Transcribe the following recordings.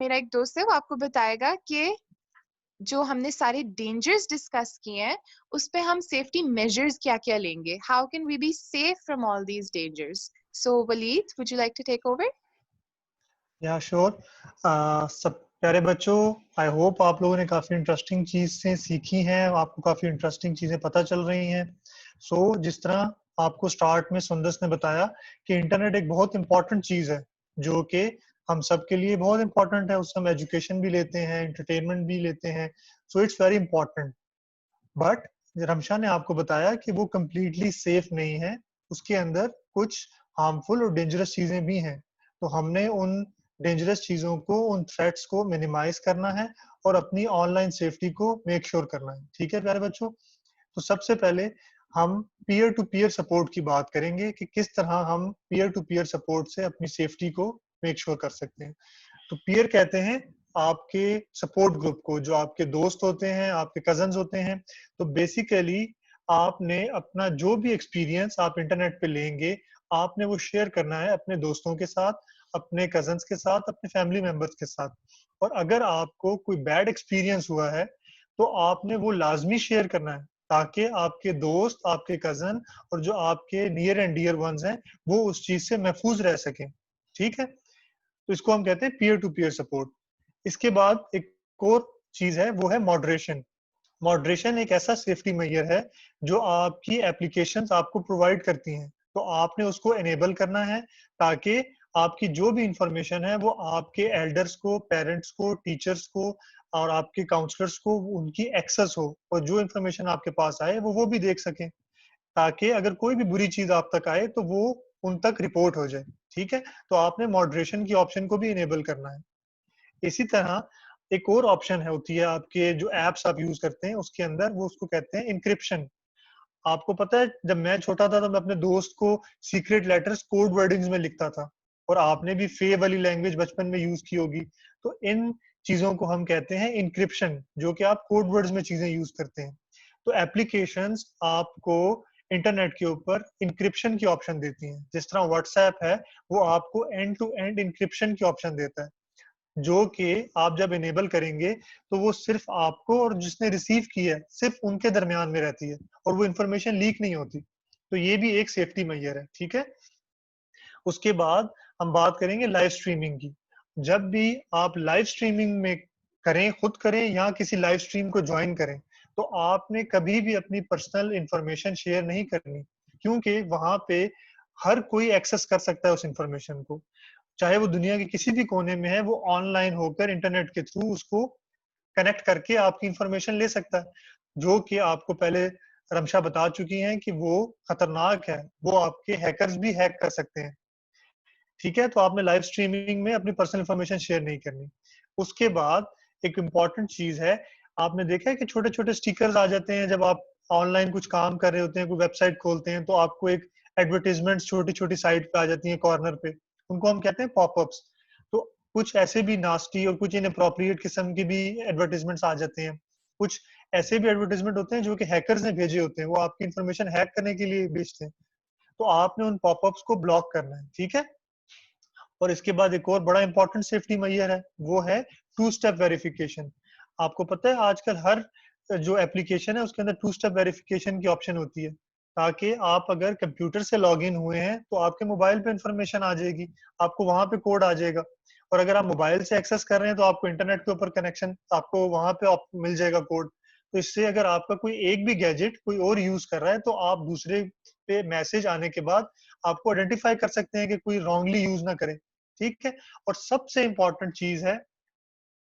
मेरा एक दोस्त है, वो आपको बताएगा कि जो हमने सारे डेंजर्स डिस्कस किए हैं उस पे हम सेफ्टी मेजर्स क्या क्या लेंगे. How can we be safe from all these dangers? So Waleed, would you like to take over? Yeah sure. सब प्यारे बच्चों, आई होप आप लोगों ने काफ़ी इंटरेस्टिंग चीज़ें सीखी हैं, आपको काफ़ी इंटरेस्टिंग चीज़ें पता चल रही हैं। जिस तरह आपको स्टार्ट में सुंदस ने बताया कि इंटरनेट एक बहुत इंपॉर्टेंट चीज़ है, जो कि हम सब के लिए बहुत इंपॉर्टेंट है। उससे हम एजुकेशन भी लेते हैं, एंटरटेनमेंट भी लेते हैं। It's very important. But Ramsha ने आपको बताया कि वो कंप्लीटली सेफ नहीं है, उसके अंदर कुछ हार्मफुल और डेंजरस चीजें भी हैं। तो हमने उन डेंजरस चीजों को, उन थ्रेट्स को मिनिमाइज करना है और अपनी ऑनलाइन सेफ्टी को मेक श्योर करना है। ठीक है प्यारे बच्चों? तो सबसे पहले हम पीयर टू पीयर सपोर्ट की बात करेंगे कि किस तरह हम पीयर टू पीयर सपोर्ट से अपनी सेफ्टी को मेक श्योर कर सकते हैं। तो पीयर कहते हैं आपके सपोर्ट ग्रुप को, जो आपके दोस्त होते हैं, आपके कजन्स होते हैं। तो बेसिकली आपने अपना जो भी एक्सपीरियंस आप इंटरनेट पे लेंगे, आपने वो शेयर करना है अपने दोस्तों के साथ, अपने कजन्स के साथ, अपने फैमिली मेंबर्स के साथ। और अगर आपको कोई बैड एक्सपीरियंस हुआ है, तो आपने वो लाजमी शेयर करना है, ताकि आपके दोस्त, आपके कजन और जो आपके नियर एंड डियर वंस हैं, वो उस चीज से महफूज रह सकें। ठीक है? तो इसको हम कहते हैं पीयर टू पीयर सपोर्ट। इसके बाद एक और चीज है, वो है मॉडरेशन। मॉडरेशन एक ऐसा सेफ्टी मेजर है जो आपकी एप्लीकेशंस आपको प्रोवाइड करती हैं। तो आपने उसको एनेबल करना है, ताकि आपकी जो भी इंफॉर्मेशन है वो आपके एल्डर्स को, पेरेंट्स को, टीचर्स को और आपके काउंसलर्स को उनकी एक्सेस हो, और जो इंफॉर्मेशन आपके पास आए वो भी देख सकें, ताकि अगर कोई भी बुरी चीज आप तक आए तो वो उन तक रिपोर्ट हो जाए। ठीक है? तो आपने मॉडरेशन की ऑप्शन को भी इनेबल करना है। इसी तरह एक और ऑप्शन है, होती है आपके जो एप्स आप यूज करते हैं उसके अंदर, वो उसको कहते हैं इंक्रिप्शन। आपको पता है, जब मैं छोटा था तो मैं अपने दोस्त को सीक्रेट लेटर्स कोड वर्डिंग्स में लिखता था, और आपने भी फे वाली लैंग्वेज बचपन में यूज की होगी। तो इन चीजों को हम कहते हैं इंक्रिप्शन, जो कि आप कोड वर्ड्स में चीजें यूज करते हैं। तो एप्लीकेशंस आपको इंटरनेट के ऊपर इंक्रिप्शन की ऑप्शन देती हैं। जिस तरह व्हाट्सएप है, वो आपको एंड टू एंड इंक्रिप्शन की ऑप्शन देता है, जो कि आप जब इनेबल करेंगे तो वो सिर्फ आपको और जिसने रिसीव किया है सिर्फ उनके दरमियान में रहती है, और वो इंफॉर्मेशन लीक नहीं होती। तो ये भी एक सेफ्टी मेजर है। ठीक है? उसके बाद हम बात करेंगे लाइव स्ट्रीमिंग की। जब भी आप लाइव स्ट्रीमिंग में करें, खुद करें या किसी लाइव स्ट्रीम को ज्वाइन करें, तो आपने कभी भी अपनी पर्सनल इंफॉर्मेशन शेयर नहीं करनी, क्योंकि वहां पे हर कोई एक्सेस कर सकता है उस इंफॉर्मेशन को। चाहे वो दुनिया के किसी भी कोने में है, वो ऑनलाइन होकर इंटरनेट के थ्रू उसको कनेक्ट करके आपकी इंफॉर्मेशन ले सकता है, जो कि आपको पहले रमशा बता चुकी हैं कि वो खतरनाक है, वो आपके हैकर्स भी हैक कर सकते हैं। ठीक है? तो आपने लाइव स्ट्रीमिंग में अपनी पर्सनल इंफॉर्मेशन शेयर नहीं करनी। उसके बाद एक इम्पॉर्टेंट चीज है, आपने देखा है कि छोटे छोटे स्टिकर्स आ जाते हैं जब आप ऑनलाइन कुछ काम कर रहे होते हैं, कोई वेबसाइट खोलते हैं, तो आपको एक एडवर्टीजमेंट छोटी छोटी साइट पे आ जाती है कॉर्नर पे। उनको हम कहते हैं पॉपअप्स। तो कुछ ऐसे भी नास्टी और कुछ इनअप्रोप्रिएट किस्म के भी एडवर्टीजमेंट्स आ जाते हैं। कुछ ऐसे भी एडवर्टीजमेंट होते हैं जो कि हैकर्स ने भेजे होते हैं, वो आपकी इंफॉर्मेशन हैक करने के लिए भेजते हैं। तो आपने उन पॉपअप्स को ब्लॉक करना है। ठीक है? और इसके बाद एक और बड़ा इंपॉर्टेंट सेफ्टी मेजर है, वो है टू स्टेप वेरिफिकेशन। आपको पता है आजकल हर जो एप्लीकेशन है उसके अंदर टू स्टेप वेरिफिकेशन की ऑप्शन होती है, ताकि आप अगर कंप्यूटर से लॉग इन हुए हैं तो आपके मोबाइल पे इंफॉर्मेशन आ जाएगी, आपको वहां पे कोड आ जाएगा। और अगर आप मोबाइल से एक्सेस कर रहे हैं तो आपको इंटरनेट के ऊपर कनेक्शन, आपको वहां पे मिल जाएगा कोड। तो इससे अगर आपका कोई एक भी गैजेट कोई और यूज कर रहा है, तो आप दूसरे पे मैसेज आने के बाद आपको आइडेंटिफाई कर सकते हैं कि कोई रॉन्गली यूज ना करे। ठीक है? और सबसे इंपॉर्टेंट चीज है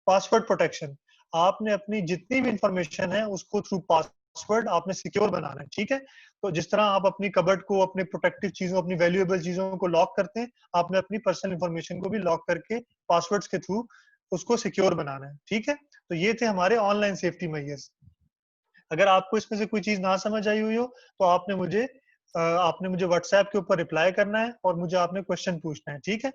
पासवर्ड प्रोटेक्शन। आपने अपनी जितनी भी इंफॉर्मेशन है उसको थ्रू पासवर्ड आपने सिक्योर बनाना है। ठीक है? तो जिस तरह आप अपनी कबर्ड को, अपने प्रोटेक्टिव चीजों, अपनी वैल्यूएबल चीजों को लॉक करते हैं, आपने अपनी पर्सनल इंफॉर्मेशन को भी लॉक करके पासवर्ड्स के थ्रू उसको सिक्योर बनाना है। ठीक है? तो ये थे हमारे ऑनलाइन सेफ्टी मेजर्स। अगर आपको इसमें से कोई चीज ना समझ आई हुई हो, तो आपने मुझे व्हाट्सएप के ऊपर रिप्लाई करना है और मुझे आपने क्वेश्चन पूछना है। ठीक है?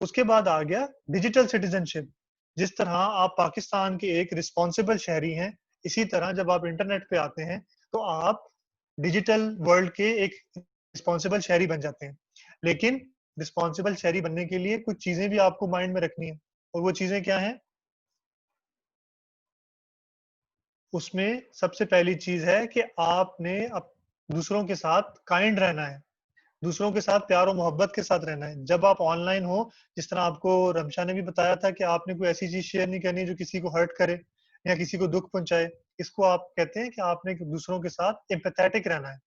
उसके बाद आ गया डिजिटल सिटीजनशिप। जिस तरह आप पाकिस्तान के एक रिस्पॉन्सिबल शहरी हैं, इसी तरह जब आप इंटरनेट पे आते हैं तो आप डिजिटल वर्ल्ड के एक रिस्पॉन्सिबल शहरी बन जाते हैं। लेकिन रिस्पॉन्सिबल शहरी बनने के लिए कुछ चीजें भी आपको माइंड में रखनी है, और वो चीजें क्या हैं? उसमें सबसे पहली चीज है कि आपने दूसरों के साथ काइंड रहना है, दूसरों के साथ प्यार और मोहब्बत के साथ रहना है। जब आप ऑनलाइन हो, जिस तरह आपको रमशा ने भी बताया था कि आपने कोई ऐसी चीज शेयर नहीं करनी जो किसी को हर्ट करे या किसी को दुख पहुंचाए। इसको आप कहते हैं कि आपने दूसरों के साथ एम्पैथेटिक रहना है।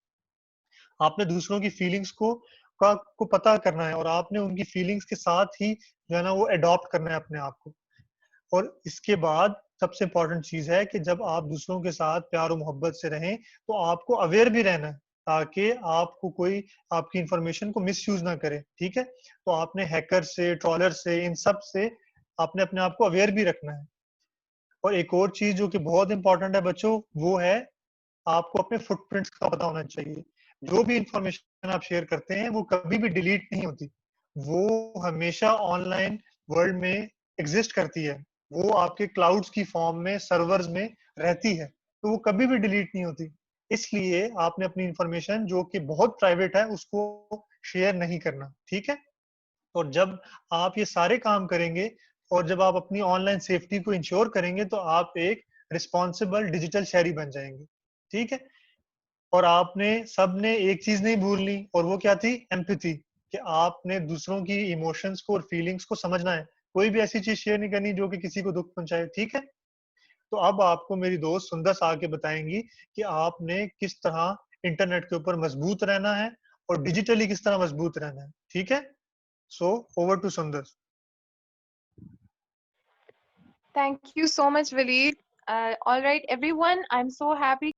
आपने दूसरों की फीलिंग्स को पता करना है और आपने उनकी फीलिंग्स के साथ ही जो है ना वो अडॉप्ट करना है अपने आप को। और इसके बाद सबसे इम्पोर्टेंट चीज है कि जब आप दूसरों के साथ प्यार और मोहब्बत से रहें तो आपको अवेयर भी रहना है, ताकि आपको कोई आपकी इंफॉर्मेशन को मिसयूज ना करे। ठीक है, तो आपने हैकर से, ट्रॉलर से, इन सब से आपने अपने आप को अवेयर भी रखना है। और एक और चीज जो कि बहुत इंपॉर्टेंट है बच्चों, वो है आपको अपने फुटप्रिंट्स का पता होना चाहिए। जो भी इंफॉर्मेशन आप शेयर करते हैं वो कभी भी डिलीट नहीं होती, वो हमेशा ऑनलाइन वर्ल्ड में एग्जिस्ट करती है। वो आपके क्लाउड्स की फॉर्म में, सर्वर्स में रहती है, तो वो कभी भी डिलीट नहीं होती। इसलिए आपने अपनी इंफॉर्मेशन जो कि बहुत प्राइवेट है उसको शेयर नहीं करना। ठीक है, और जब आप ये सारे काम करेंगे और जब आप अपनी ऑनलाइन सेफ्टी को इंश्योर करेंगे तो आप एक रिस्पॉन्सिबल डिजिटल शहरी बन जाएंगे। ठीक है, और आपने सबने एक चीज नहीं भूलनी, और वो क्या थी? एम्पैथी, कि आपने दूसरों की इमोशंस को और फीलिंग्स को समझना है। कोई भी ऐसी चीज शेयर नहीं करनी जो कि किसी को दुख पहुंचाए। ठीक है, तो अब आपको मेरी दोस्त सुंदर आके बताएंगी कि आपने किस तरह इंटरनेट के ऊपर मजबूत रहना है और डिजिटली किस तरह मजबूत रहना है। ठीक है, सो ओवर टू सुंदर। Thank you so much, Waleed. All right, everyone, I'm so happy